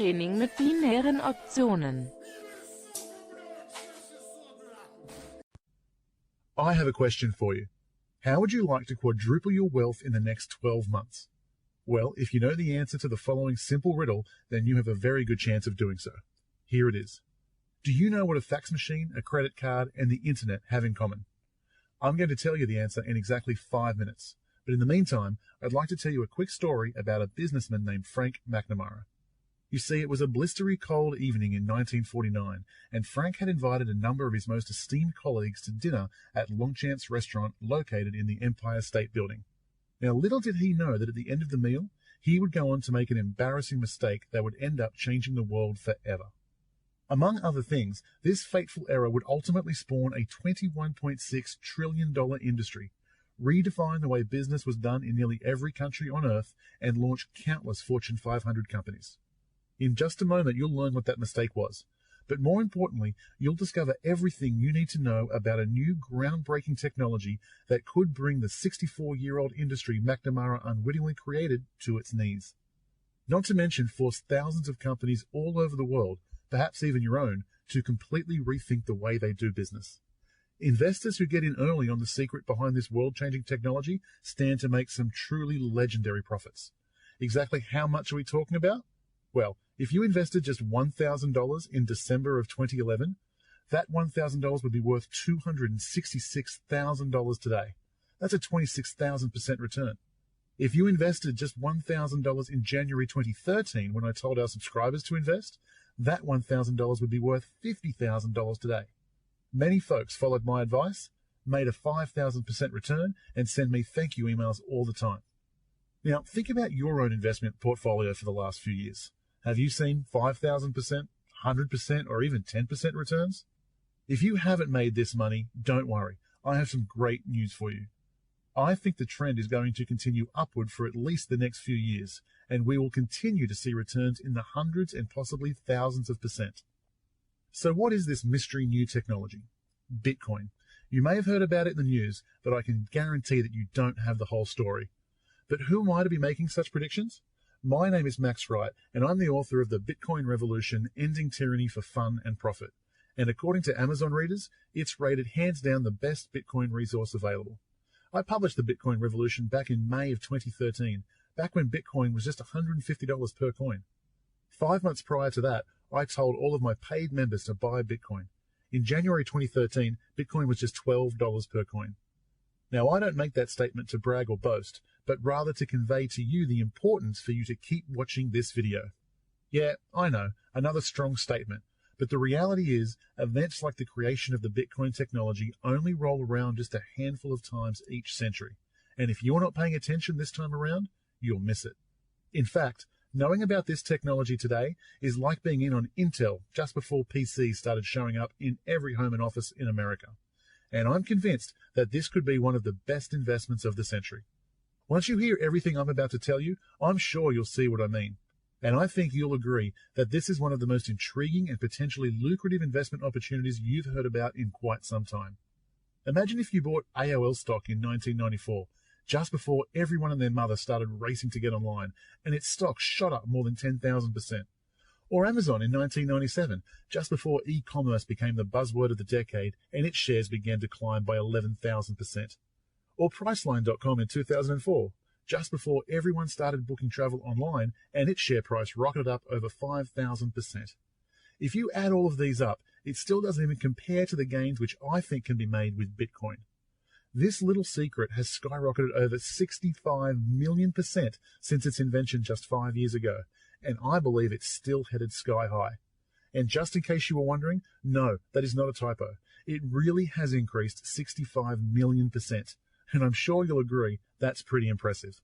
Training mit binären Optionen. I have a question for you. How would you like to quadruple your wealth in the next 12 months? Well, if you know the answer to the following simple riddle, then you have a very good chance of doing so. Here it is. Do you know what a fax machine, a credit card, and the internet have in common? I'm going to tell you the answer in exactly 5 minutes. But in the meantime, I'd like to tell you a quick story about a businessman named Frank McNamara. You see, it was a blistery cold evening in 1949, and Frank had invited a number of his most esteemed colleagues to dinner at Longchamp's restaurant located in the Empire State Building. Now, little did he know that at the end of the meal, he would go on to make an embarrassing mistake that would end up changing the world forever. Among other things, this fateful error would ultimately spawn a $21.6 trillion industry, redefine the way business was done in nearly every country on Earth, and launch countless Fortune 500 companies. In just a moment, you'll learn what that mistake was. But more importantly, you'll discover everything you need to know about a new groundbreaking technology that could bring the 64-year-old industry McNamara unwittingly created to its knees. Not to mention force thousands of companies all over the world, perhaps even your own, to completely rethink the way they do business. Investors who get in early on the secret behind this world-changing technology stand to make some truly legendary profits. Exactly how much are we talking about? Well, if you invested just $1,000 in December of 2011, that $1,000 would be worth $266,000 today. That's a 26,000% return. If you invested just $1,000 in January 2013, when I told our subscribers to invest, that $1,000 would be worth $50,000 today. Many folks followed my advice, made a 5,000% return, and send me thank you emails all the time. Now, think about your own investment portfolio for the last few years. Have you seen 5,000%, 100%, or even 10% returns? If you haven't made this money, don't worry. I have some great news for you. I think the trend is going to continue upward for at least the next few years, and we will continue to see returns in the hundreds and possibly thousands of percent. So what is this mystery new technology? Bitcoin. You may have heard about it in the news, but I can guarantee that you don't have the whole story. But who am I to be making such predictions? My name is Max Wright, and I'm the author of The Bitcoin Revolution, Ending Tyranny for Fun and Profit. And according to Amazon readers, it's rated hands down the best Bitcoin resource available. I published The Bitcoin Revolution back in May of 2013, back when Bitcoin was just $150 per coin. 5 months prior to that, I told all of my paid members to buy Bitcoin. In January 2013, Bitcoin was just $12 per coin. Now, I don't make that statement to brag or boast, but rather to convey to you the importance for you to keep watching this video. Yeah, I know, another strong statement, but the reality is, events like the creation of the Bitcoin technology only roll around just a handful of times each century, and if you're not paying attention this time around, you'll miss it. In fact, knowing about this technology today is like being in on Intel just before PCs started showing up in every home and office in America. And I'm convinced that this could be one of the best investments of the century. Once you hear everything I'm about to tell you, I'm sure you'll see what I mean. And I think you'll agree that this is one of the most intriguing and potentially lucrative investment opportunities you've heard about in quite some time. Imagine if you bought AOL stock in 1994, just before everyone and their mother started racing to get online, and its stock shot up more than 10,000%. Or Amazon in 1997, just before e-commerce became the buzzword of the decade and its shares began to climb by 11,000%. Or Priceline.com in 2004, just before everyone started booking travel online and its share price rocketed up over 5,000%. If you add all of these up, it still doesn't even compare to the gains which I think can be made with Bitcoin. This little secret has skyrocketed over 65 million% since its invention just 5 years ago, and I believe it's still headed sky high. And just in case you were wondering, no, that is not a typo. It really has increased 65 million%, and I'm sure you'll agree that's pretty impressive.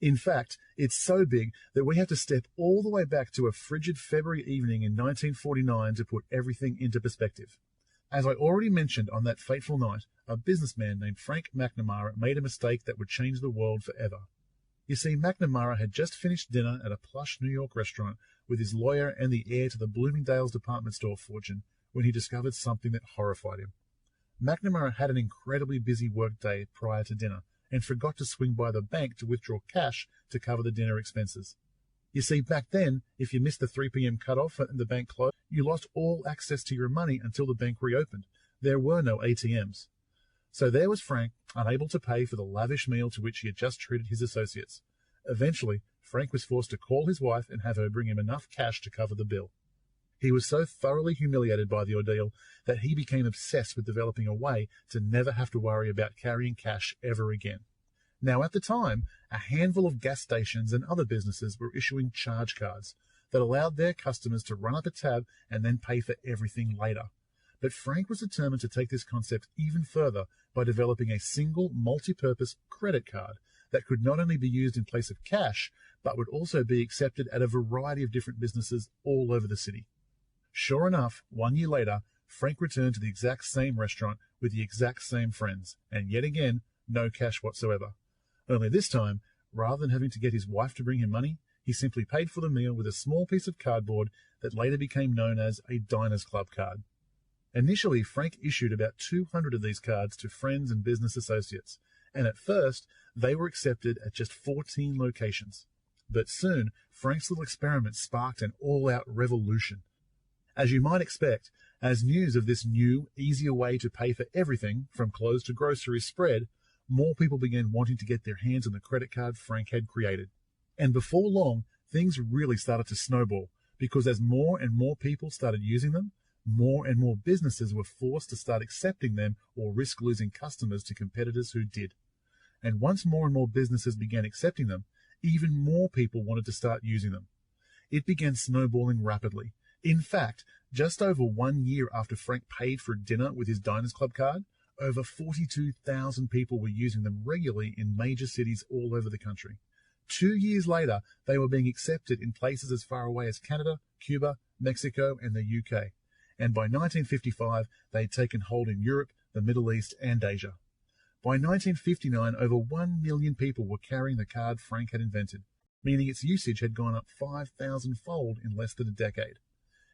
In fact, it's so big that we have to step all the way back to a frigid February evening in 1949 to put everything into perspective. As I already mentioned on that fateful night, a businessman named Frank McNamara made a mistake that would change the world forever. You see, McNamara had just finished dinner at a plush New York restaurant with his lawyer and the heir to the Bloomingdale's department store fortune when he discovered something that horrified him. McNamara had an incredibly busy workday prior to dinner and forgot to swing by the bank to withdraw cash to cover the dinner expenses. You see, back then, if you missed the 3 p.m. cutoff and the bank closed, you lost all access to your money until the bank reopened. There were no ATMs. So there was Frank, unable to pay for the lavish meal to which he had just treated his associates. Eventually, Frank was forced to call his wife and have her bring him enough cash to cover the bill. He was so thoroughly humiliated by the ordeal that he became obsessed with developing a way to never have to worry about carrying cash ever again. Now, at the time, a handful of gas stations and other businesses were issuing charge cards that allowed their customers to run up a tab and then pay for everything later. But Frank was determined to take this concept even further by developing a single multi-purpose credit card that could not only be used in place of cash, but would also be accepted at a variety of different businesses all over the city. Sure enough, 1 year later, Frank returned to the exact same restaurant with the exact same friends, and yet again, no cash whatsoever. Only this time, rather than having to get his wife to bring him money, he simply paid for the meal with a small piece of cardboard that later became known as a Diners Club card. Initially, Frank issued about 200 of these cards to friends and business associates, and at first, they were accepted at just 14 locations. But soon, Frank's little experiment sparked an all-out revolution. As you might expect, as news of this new, easier way to pay for everything, from clothes to groceries, spread, more people began wanting to get their hands on the credit card Frank had created. And before long, things really started to snowball, because as more and more people started using them, more and more businesses were forced to start accepting them or risk losing customers to competitors who did. And once more and more businesses began accepting them, even more people wanted to start using them. It began snowballing rapidly. In fact, just over 1 year after Frank paid for dinner with his Diners Club card, over 42,000 people were using them regularly in major cities all over the country. 2 years later, they were being accepted in places as far away as Canada, Cuba, Mexico, and the UK. And by 1955, they had taken hold in Europe, the Middle East, and Asia. By 1959, over 1 million people were carrying the card Frank had invented, meaning its usage had gone up 5,000-fold in less than a decade.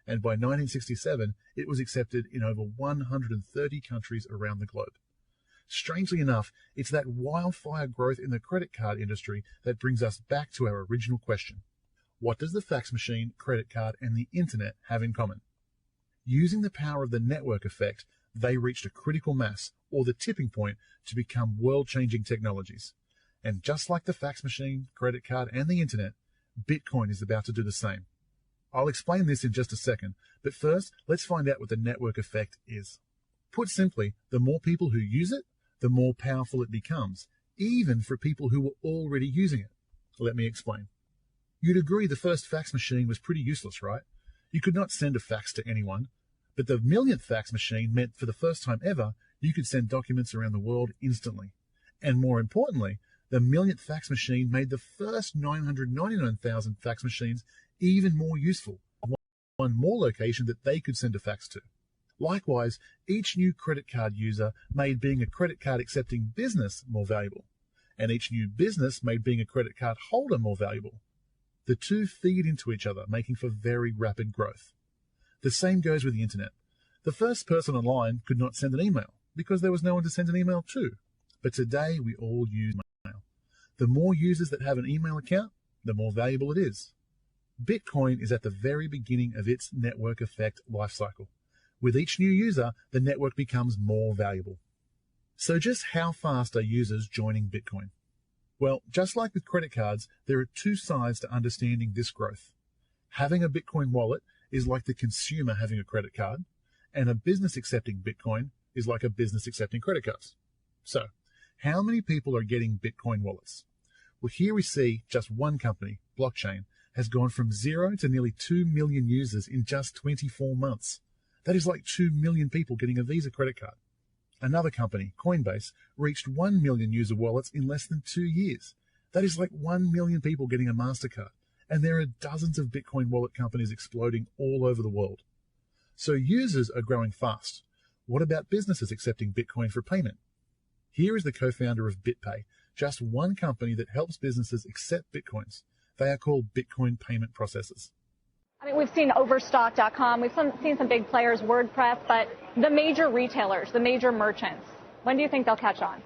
And by 1967, it was accepted in over 130 countries around the globe. Strangely enough, it's that wildfire growth in the credit card industry that brings us back to our original question. What does the fax machine, credit card, and the internet have in common? Using the power of the network effect, they reached a critical mass, or the tipping point, to become world-changing technologies. And just like the fax machine, credit card, and the internet, Bitcoin is about to do the same. I'll explain this in just a second, but first, let's find out what the network effect is. Put simply, the more people who use it, the more powerful it becomes, even for people who were already using it. Let me explain. You'd agree the first fax machine was pretty useless, right? You could not send a fax to anyone, but the millionth fax machine meant for the first time ever, you could send documents around the world instantly. And more importantly, the millionth fax machine made the first 999,000 fax machines even more useful, one more location that they could send a fax to. Likewise, each new credit card user made being a credit card accepting business more valuable, and each new business made being a credit card holder more valuable. The two feed into each other, making for very rapid growth. The same goes with the internet. The first person online could not send an email because there was no one to send an email to. But today we all use email. The more users that have an email account, the more valuable it is. Bitcoin is at the very beginning of its network effect life cycle. With each new user, the network becomes more valuable. So just how fast are users joining Bitcoin? Well, just like with credit cards, there are two sides to understanding this growth. Having a Bitcoin wallet is like the consumer having a credit card, and a business accepting Bitcoin is like a business accepting credit cards. So, how many people are getting Bitcoin wallets? Well, here we see just one company, Blockchain, has gone from 0 to nearly 2 million users in just 24 months. That is like 2 million people getting a Visa credit card. Another company, Coinbase, reached 1 million user wallets in less than 2 years. That is like 1 million people getting a MasterCard. And there are dozens of Bitcoin wallet companies exploding all over the world. So users are growing fast. What about businesses accepting Bitcoin for payment? Here is the co-founder of BitPay, just one company that helps businesses accept Bitcoins. They are called Bitcoin payment processors. I mean, we've seen Overstock.com, we've seen some big players, WordPress, but the major retailers, the major merchants, when do you think they'll catch on?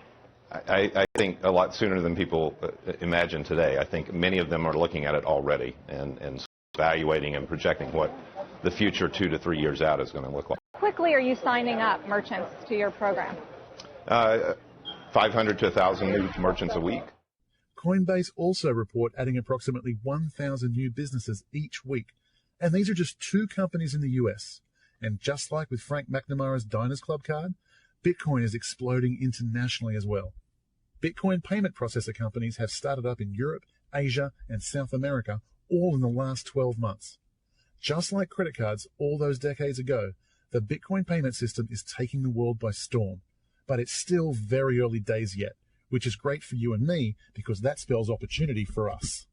I think a lot sooner than people imagine today. I think many of them are looking at it already and evaluating and projecting what the future 2 to 3 years out is going to look like. Quickly are you signing up merchants to your program? 500 to 1,000 new merchants a week. Coinbase also report adding approximately 1,000 new businesses each week. And these are just 2 companies in the US. And just like with Frank McNamara's Diners Club card, Bitcoin is exploding internationally as well. Bitcoin payment processor companies have started up in Europe, Asia, and South America, all in the last 12 months. Just like credit cards all those decades ago, the Bitcoin payment system is taking the world by storm. But it's still very early days yet, which is great for you and me because that spells opportunity for us.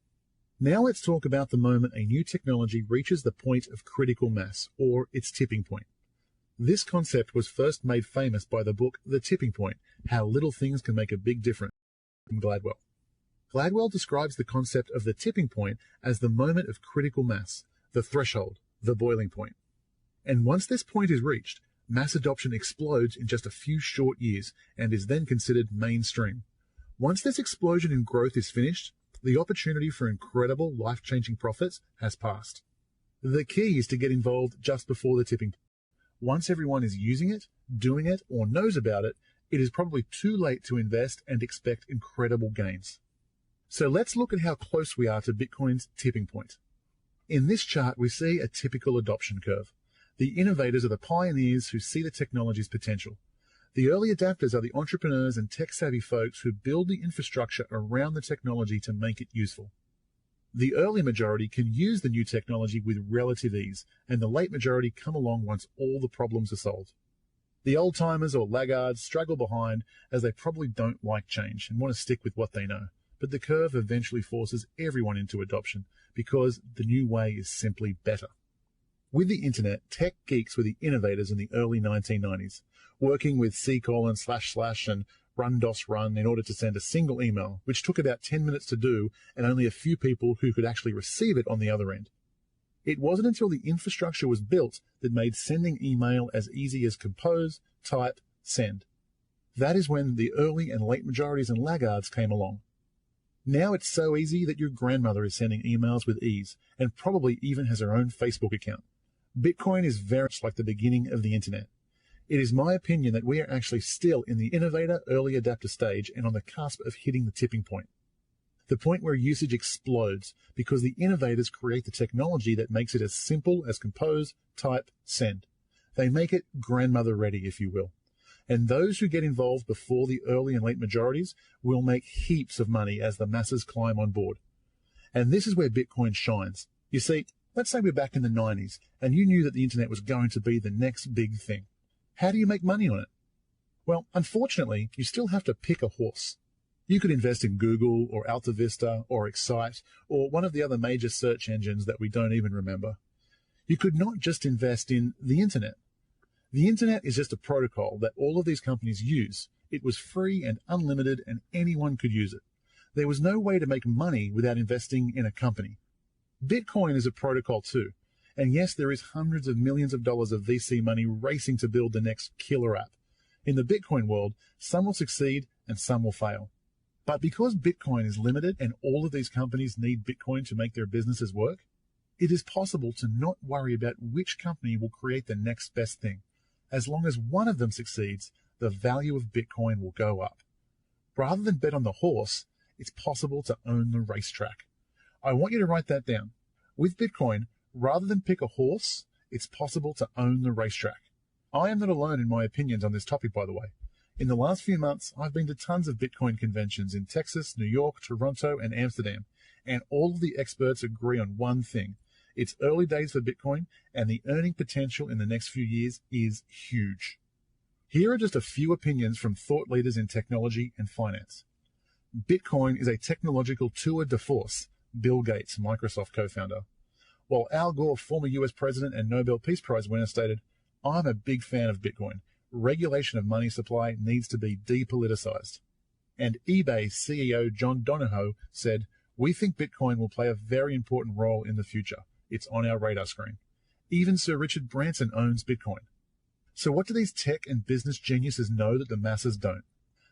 Now let's talk about the moment a new technology reaches the point of critical mass, or its tipping point. This concept was first made famous by the book The Tipping Point, How Little Things Can Make a Big Difference from Gladwell. Gladwell describes the concept of the tipping point as the moment of critical mass, the threshold, the boiling point. And once this point is reached, mass adoption explodes in just a few short years and is then considered mainstream. Once this explosion in growth is finished, the opportunity for incredible life-changing profits has passed. The key is to get involved just before the tipping point. Once everyone is using it, doing it, or knows about it, it is probably too late to invest and expect incredible gains. So let's look at how close we are to Bitcoin's tipping point. In this chart, we see a typical adoption curve. The innovators are the pioneers who see the technology's potential. The early adapters are the entrepreneurs and tech-savvy folks who build the infrastructure around the technology to make it useful. The early majority can use the new technology with relative ease, and the late majority come along once all the problems are solved. The old-timers or laggards struggle behind as they probably don't like change and want to stick with what they know. But the curve eventually forces everyone into adoption because the new way is simply better. With the internet, tech geeks were the innovators in the early 1990s, working with C:// and run in order to send a single email, which took about 10 minutes to do and only a few people who could actually receive it on the other end. It wasn't until the infrastructure was built that made sending email as easy as compose, type, send. That is when the early and late majorities and laggards came along. Now it's so easy that your grandmother is sending emails with ease and probably even has her own Facebook account. Bitcoin is very much like the beginning of the internet. It is my opinion that we are actually still in the innovator early adapter stage and on the cusp of hitting the tipping point. The point where usage explodes because the innovators create the technology that makes it as simple as compose, type, send. They make it grandmother ready, if you will. And those who get involved before the early and late majorities will make heaps of money as the masses climb on board. And this is where Bitcoin shines. You see, let's say we're back in the 90s and you knew that the internet was going to be the next big thing. How do you make money on it? Well, unfortunately, you still have to pick a horse. You could invest in Google or AltaVista or Excite or one of the other major search engines that we don't even remember. You could not just invest in the internet. The internet is just a protocol that all of these companies use. It was free and unlimited and anyone could use it. There was no way to make money without investing in a company. Bitcoin is a protocol too. And yes, there is hundreds of millions of dollars of VC money racing to build the next killer app. In the Bitcoin world, some will succeed and some will fail. But because Bitcoin is limited and all of these companies need Bitcoin to make their businesses work, it is possible to not worry about which company will create the next best thing. As long as one of them succeeds, the value of Bitcoin will go up. Rather than bet on the horse, it's possible to own the racetrack. I want you to write that down. With Bitcoin, rather than pick a horse, it's possible to own the racetrack. I am not alone in my opinions on this topic, by the way. In the last few months, I've been to tons of Bitcoin conventions in Texas, New York, Toronto, and Amsterdam, and all of the experts agree on one thing. It's early days for Bitcoin, and the earning potential in the next few years is huge. Here are just a few opinions from thought leaders in technology and finance. Bitcoin is a technological tour de force, Bill Gates, Microsoft co-founder. While Al Gore, former US president and Nobel Peace Prize winner, stated, "I'm a big fan of Bitcoin. Regulation of money supply needs to be depoliticized." And eBay CEO John Donahoe said, "We think Bitcoin will play a very important role in the future. It's on our radar screen." Even Sir Richard Branson owns Bitcoin. So what do these tech and business geniuses know that the masses don't?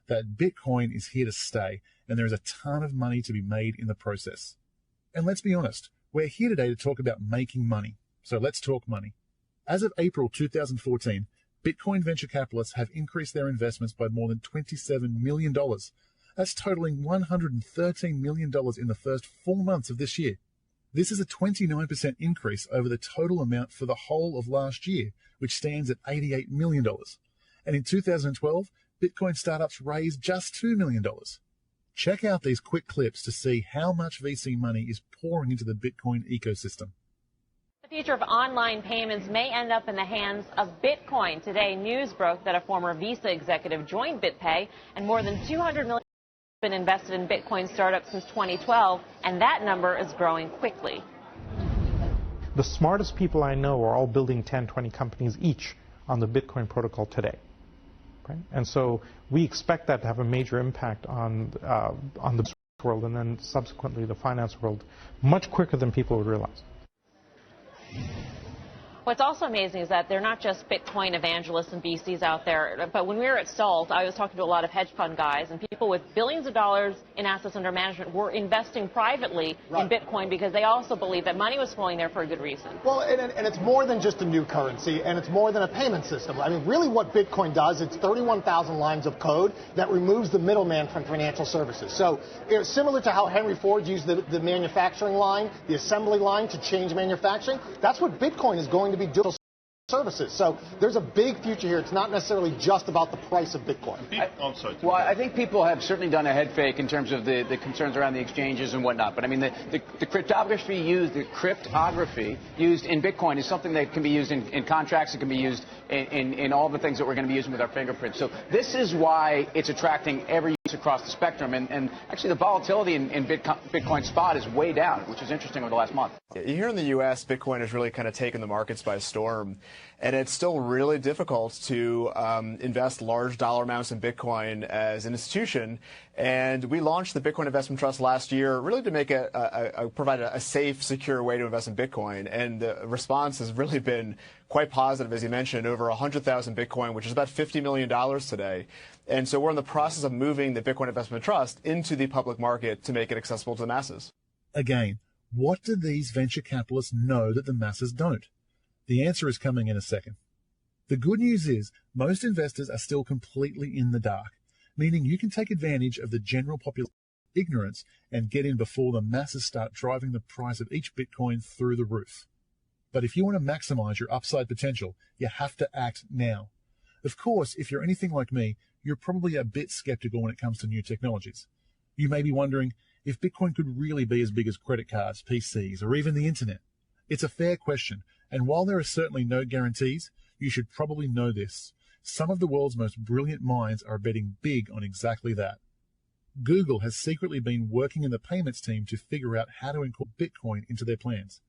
that Bitcoin is here to stay, and there is a ton of money to be made in the process. And let's be honest, we're here today to talk about making money. So let's talk money. As of April 2014, Bitcoin venture capitalists have increased their investments by more than $27 million. That's totaling $113 million in the first 4 months of this year. This is a 29% increase over the total amount for the whole of last year, which stands at $88 million. And in 2012, Bitcoin startups raised just $2 million. Check out these quick clips to see how much VC money is pouring into the Bitcoin ecosystem. The future of online payments may end up in the hands of Bitcoin. Today, news broke that a former Visa executive joined BitPay, and more than $200 million has been invested in Bitcoin startups since 2012, and that number is growing quickly. The smartest people I know are all building 10, 20 companies each on the Bitcoin protocol today. Right? And so we expect that to have a major impact on the world and then subsequently the finance world much quicker than people would realize. What's also amazing is that they're not just Bitcoin evangelists and VCs out there, but when we were at SALT, I was talking to a lot of hedge fund guys, and people with billions of dollars in assets under management were investing privately in Bitcoin because they also believe that money was flowing there for a good reason. Well, and it's more than just a new currency, and it's more than a payment system. I mean, really what Bitcoin does, it's 31,000 lines of code that removes the middleman from financial services. So similar to how Henry Ford used the manufacturing line, the assembly line to change manufacturing, that's what Bitcoin is going to be doing services. So there's a big future here. It's not necessarily just about the price of Bitcoin. Well, I think people have certainly done a head fake in terms of the concerns around the exchanges and whatnot. But I mean, the cryptography used in Bitcoin is something that can be used in contracts. It can be used in all the things that we're going to be using with our fingerprints. So this is why it's attracting every use across the spectrum. And actually, the volatility in Bitcoin spot is way down, which is interesting over the last month. Here in the U.S., Bitcoin has really kind of taken the markets by storm. And it's still really difficult to invest large dollar amounts in Bitcoin as an institution. And we launched the Bitcoin Investment Trust last year really to make provide a safe, secure way to invest in Bitcoin. And the response has really been quite positive, as you mentioned, over 100,000 Bitcoin, which is about $50 million today. And so we're in the process of moving the Bitcoin Investment Trust into the public market to make it accessible to the masses. Again, what do these venture capitalists know that the masses don't? The answer is coming in a second. The good news is most investors are still completely in the dark, meaning you can take advantage of the general population ignorance and get in before the masses start driving the price of each Bitcoin through the roof. But if you want to maximize your upside potential, you have to act now. Of course, if you're anything like me, you're probably a bit skeptical when it comes to new technologies. You may be wondering if Bitcoin could really be as big as credit cards, PCs, or even the internet. It's a fair question, and while there are certainly no guarantees, you should probably know this. Some of the world's most brilliant minds are betting big on exactly that. Google has secretly been working in the payments team to figure out how to incorporate Bitcoin into their plans.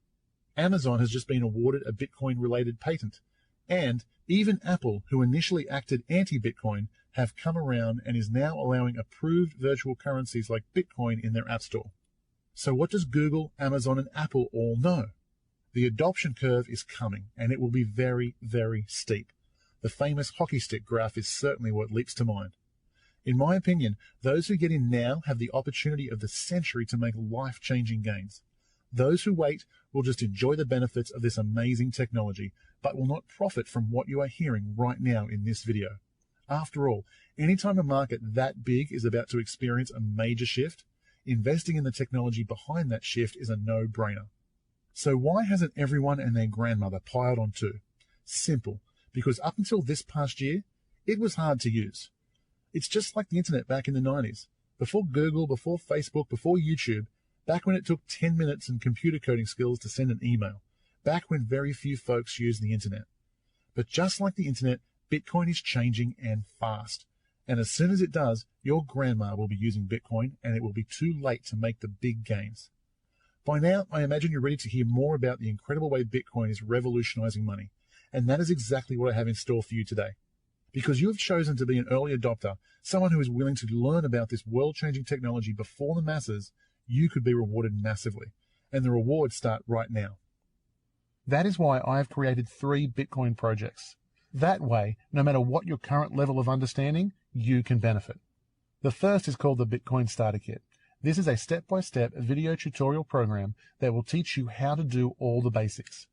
Amazon has just been awarded a Bitcoin-related patent. And even Apple, who initially acted anti-Bitcoin, have come around and is now allowing approved virtual currencies like Bitcoin in their App Store. So what does Google, Amazon, and Apple all know? The adoption curve is coming, and it will be very, very steep. The famous hockey stick graph is certainly what leaps to mind. In my opinion, those who get in now have the opportunity of the century to make life-changing gains. Those who wait will just enjoy the benefits of this amazing technology, but will not profit from what you are hearing right now in this video. After all, anytime a market that big is about to experience a major shift, investing in the technology behind that shift is a no-brainer. So why hasn't everyone and their grandmother piled on too? Simple, because up until this past year, it was hard to use. It's just like the internet back in the 90s. Before Google, before Facebook, before YouTube, back when it took 10 minutes and computer coding skills to send an email, back when very few folks used the internet. But just like the internet, Bitcoin is changing and fast. And as soon as it does, your grandma will be using Bitcoin and it will be too late to make the big gains. By now, I imagine you're ready to hear more about the incredible way Bitcoin is revolutionizing money. And that is exactly what I have in store for you today. Because you have chosen to be an early adopter, someone who is willing to learn about this world-changing technology before the masses, you could be rewarded massively. And the rewards start right now. That is why I have created 3 Bitcoin projects. That way, no matter what your current level of understanding, you can benefit. The first is called the Bitcoin Starter Kit. This is a step-by-step video tutorial program that will teach you how to do all the basics.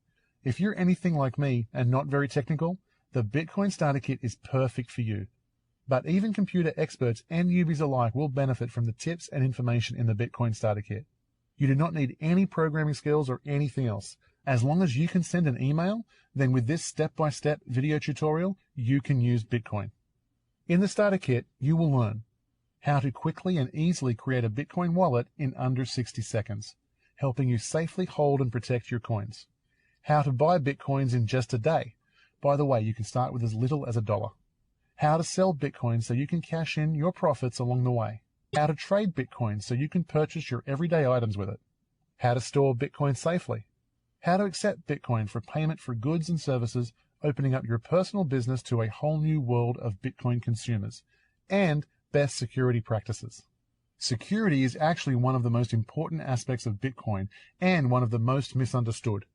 If you're anything like me and not very technical, the Bitcoin Starter Kit is perfect for you. But even computer experts and newbies alike will benefit from the tips and information in the Bitcoin Starter Kit. You do not need any programming skills or anything else. As long as you can send an email, then with this step-by-step video tutorial, you can use Bitcoin. In the Starter Kit, you will learn how to quickly and easily create a Bitcoin wallet in under 60 seconds, helping you safely hold and protect your coins. How to buy Bitcoins in just a day. By the way, you can start with as little as $1. How to sell Bitcoin so you can cash in your profits along the way. How to trade Bitcoin so you can purchase your everyday items with it. How to store Bitcoin safely. How to accept Bitcoin for payment for goods and services, opening up your personal business to a whole new world of Bitcoin consumers. And best security practices. Security is actually one of the most important aspects of Bitcoin and one of the most misunderstood.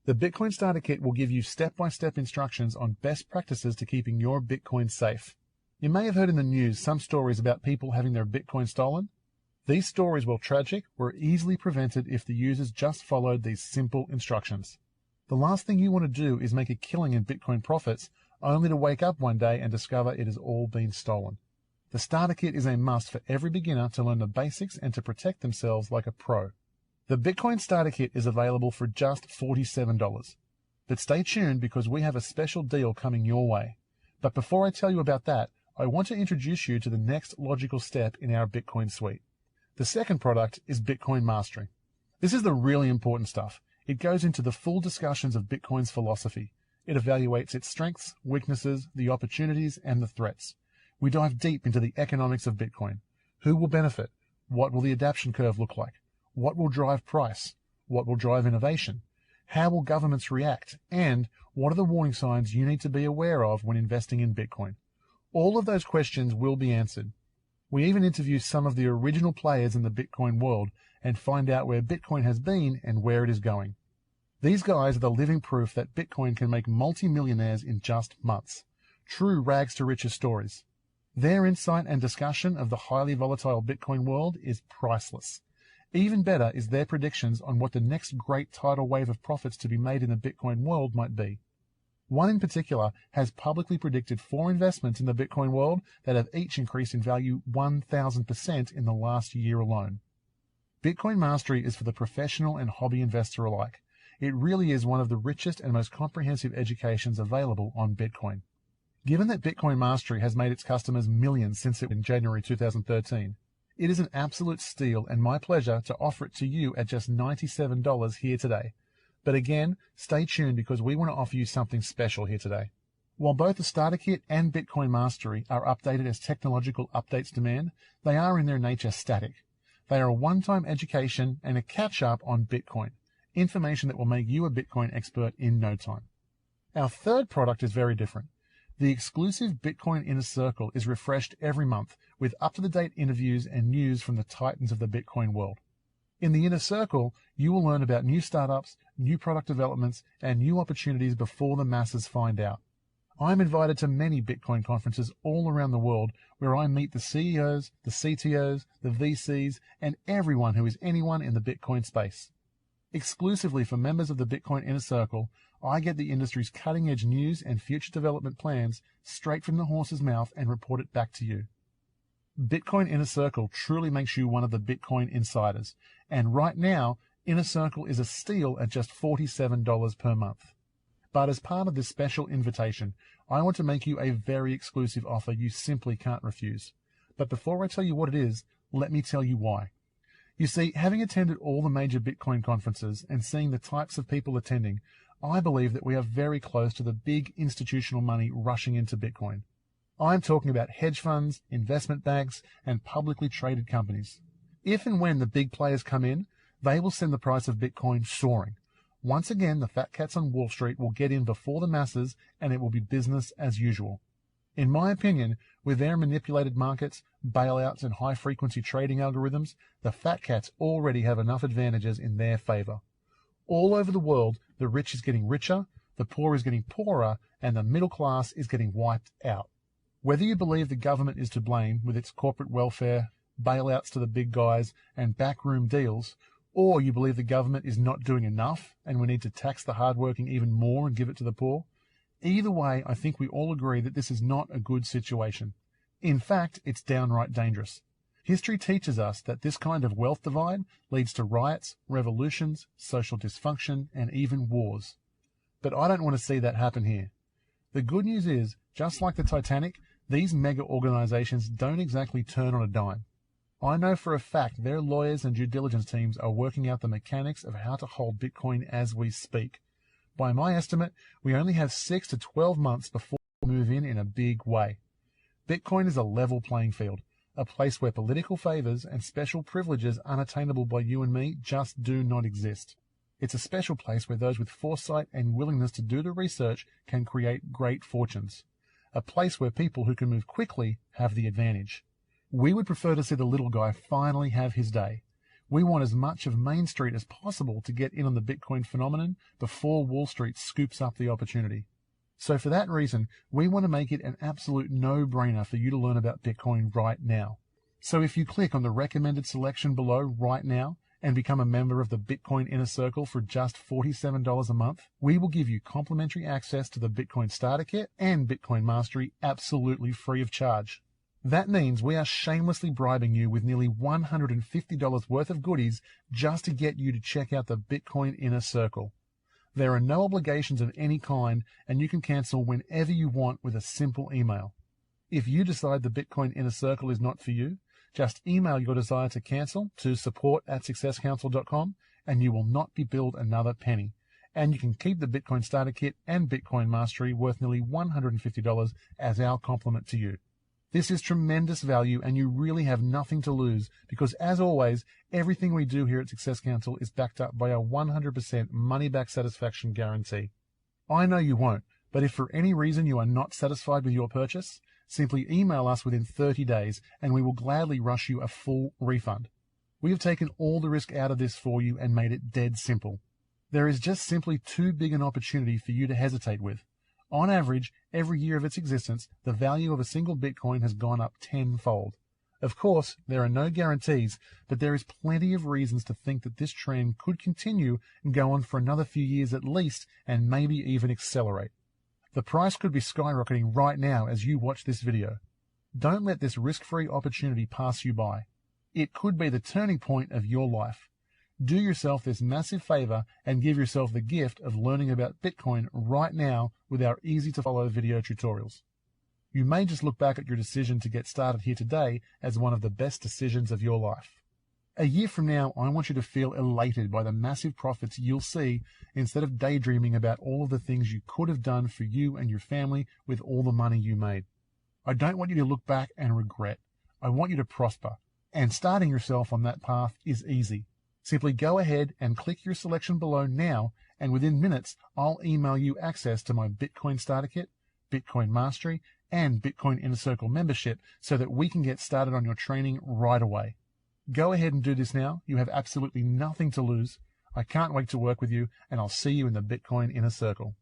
The Bitcoin Starter Kit will give you step-by-step instructions on best practices to keeping your Bitcoin safe. You may have heard in the news some stories about people having their Bitcoin stolen. These stories, while tragic, were easily prevented if the users just followed these simple instructions. The last thing you want to do is make a killing in Bitcoin profits, only to wake up one day and discover it has all been stolen. The Starter Kit is a must for every beginner to learn the basics and to protect themselves like a pro. The Bitcoin Starter Kit is available for just $47. But stay tuned because we have a special deal coming your way. But before I tell you about that, I want to introduce you to the next logical step in our Bitcoin suite. The second product is Bitcoin Mastery. This is the really important stuff. It goes into the full discussions of Bitcoin's philosophy. It evaluates its strengths, weaknesses, the opportunities, and the threats. We dive deep into the economics of Bitcoin. Who will benefit? What will the adoption curve look like? What will drive price? What will drive innovation? How will governments react? And what are the warning signs you need to be aware of when investing in Bitcoin? All of those questions will be answered. We even interview some of the original players in the Bitcoin world and find out where Bitcoin has been and where it is going. These guys are the living proof that Bitcoin can make multi-millionaires in just months. True rags to riches stories. Their insight and discussion of the highly volatile Bitcoin world is priceless. Even better is their predictions on what the next great tidal wave of profits to be made in the Bitcoin world might be. One in particular has publicly predicted 4 investments in the Bitcoin world that have each increased in value 1,000% in the last year alone. Bitcoin Mastery is for the professional and hobby investor alike. It really is one of the richest and most comprehensive educations available on Bitcoin. Given that Bitcoin Mastery has made its customers millions since it in January 2013, it is an absolute steal and my pleasure to offer it to you at just $97 here today. But again, stay tuned because we want to offer you something special here today. While both the Starter Kit and Bitcoin Mastery are updated as technological updates demand, they are in their nature static. They are a one-time education and a catch-up on Bitcoin, information that will make you a Bitcoin expert in no time. Our third product is very different. The exclusive Bitcoin Inner Circle is refreshed every month with up-to-the-date interviews and news from the titans of the Bitcoin world. In the Inner Circle, you will learn about new startups, new product developments, and new opportunities before the masses find out. I'm invited to many Bitcoin conferences all around the world where I meet the CEOs, the CTOs, the VCs, and everyone who is anyone in the Bitcoin space. Exclusively for members of the Bitcoin Inner Circle, I get the industry's cutting-edge news and future development plans straight from the horse's mouth and report it back to you. Bitcoin Inner Circle truly makes you one of the Bitcoin insiders, and right now, Inner Circle is a steal at just $47 per month. But as part of this special invitation, I want to make you a very exclusive offer you simply can't refuse. But before I tell you what it is, let me tell you why. You see, having attended all the major Bitcoin conferences and seeing the types of people attending, I believe that we are very close to the big institutional money rushing into Bitcoin. I'm talking about hedge funds, investment banks, and publicly traded companies. If and when the big players come in, they will send the price of Bitcoin soaring. Once again, the fat cats on Wall Street will get in before the masses, and it will be business as usual. In my opinion, with their manipulated markets, bailouts, and high-frequency trading algorithms, the fat cats already have enough advantages in their favor. All over the world, the rich is getting richer, the poor is getting poorer, and the middle class is getting wiped out. Whether you believe the government is to blame with its corporate welfare, bailouts to the big guys, and backroom deals, or you believe the government is not doing enough and we need to tax the hardworking even more and give it to the poor, either way, I think we all agree that this is not a good situation. In fact, it's downright dangerous. History teaches us that this kind of wealth divide leads to riots, revolutions, social dysfunction, and even wars. But I don't want to see that happen here. The good news is, just like the Titanic, these mega organizations don't exactly turn on a dime. I know for a fact their lawyers and due diligence teams are working out the mechanics of how to hold Bitcoin as we speak. By my estimate, we only have 6 to 12 months before we move in a big way. Bitcoin is a level playing field, a place where political favors and special privileges unattainable by you and me just do not exist. It's a special place where those with foresight and willingness to do the research can create great fortunes. A place where people who can move quickly have the advantage. We would prefer to see the little guy finally have his day. We want as much of Main Street as possible to get in on the Bitcoin phenomenon before Wall Street scoops up the opportunity. So for that reason, we want to make it an absolute no-brainer for you to learn about Bitcoin right now. So if you click on the recommended selection below right now and become a member of the Bitcoin Inner Circle for just $47 a month, we will give you complimentary access to the Bitcoin Starter Kit and Bitcoin Mastery absolutely free of charge. That means we are shamelessly bribing you with nearly $150 worth of goodies just to get you to check out the Bitcoin Inner Circle. There are no obligations of any kind, and you can cancel whenever you want with a simple email. If you decide the Bitcoin Inner Circle is not for you, just email your desire to cancel to support@successcouncil.com and you will not be billed another penny. And you can keep the Bitcoin Starter Kit and Bitcoin Mastery worth nearly $150 as our compliment to you. This is tremendous value and you really have nothing to lose because, as always, everything we do here at Success Council is backed up by a 100% money-back satisfaction guarantee. I know you won't, but if for any reason you are not satisfied with your purchase, simply email us within 30 days and we will gladly rush you a full refund. We have taken all the risk out of this for you and made it dead simple. There is just simply too big an opportunity for you to hesitate with. On average, every year of its existence, the value of a single Bitcoin has gone up tenfold. Of course, there are no guarantees, but there is plenty of reasons to think that this trend could continue and go on for another few years at least, and maybe even accelerate. The price could be skyrocketing right now as you watch this video. Don't let this risk-free opportunity pass you by. It could be the turning point of your life. Do yourself this massive favor and give yourself the gift of learning about Bitcoin right now with our easy-to-follow video tutorials. You may just look back at your decision to get started here today as one of the best decisions of your life. A year from now, I want you to feel elated by the massive profits you'll see instead of daydreaming about all of the things you could have done for you and your family with all the money you made. I don't want you to look back and regret. I want you to prosper. And starting yourself on that path is easy. Simply go ahead and click your selection below now, and within minutes, I'll email you access to my Bitcoin Starter Kit, Bitcoin Mastery, and Bitcoin Inner Circle membership so that we can get started on your training right away. Go ahead and do this now. You have absolutely nothing to lose. I can't wait to work with you, and I'll see you in the Bitcoin Inner Circle.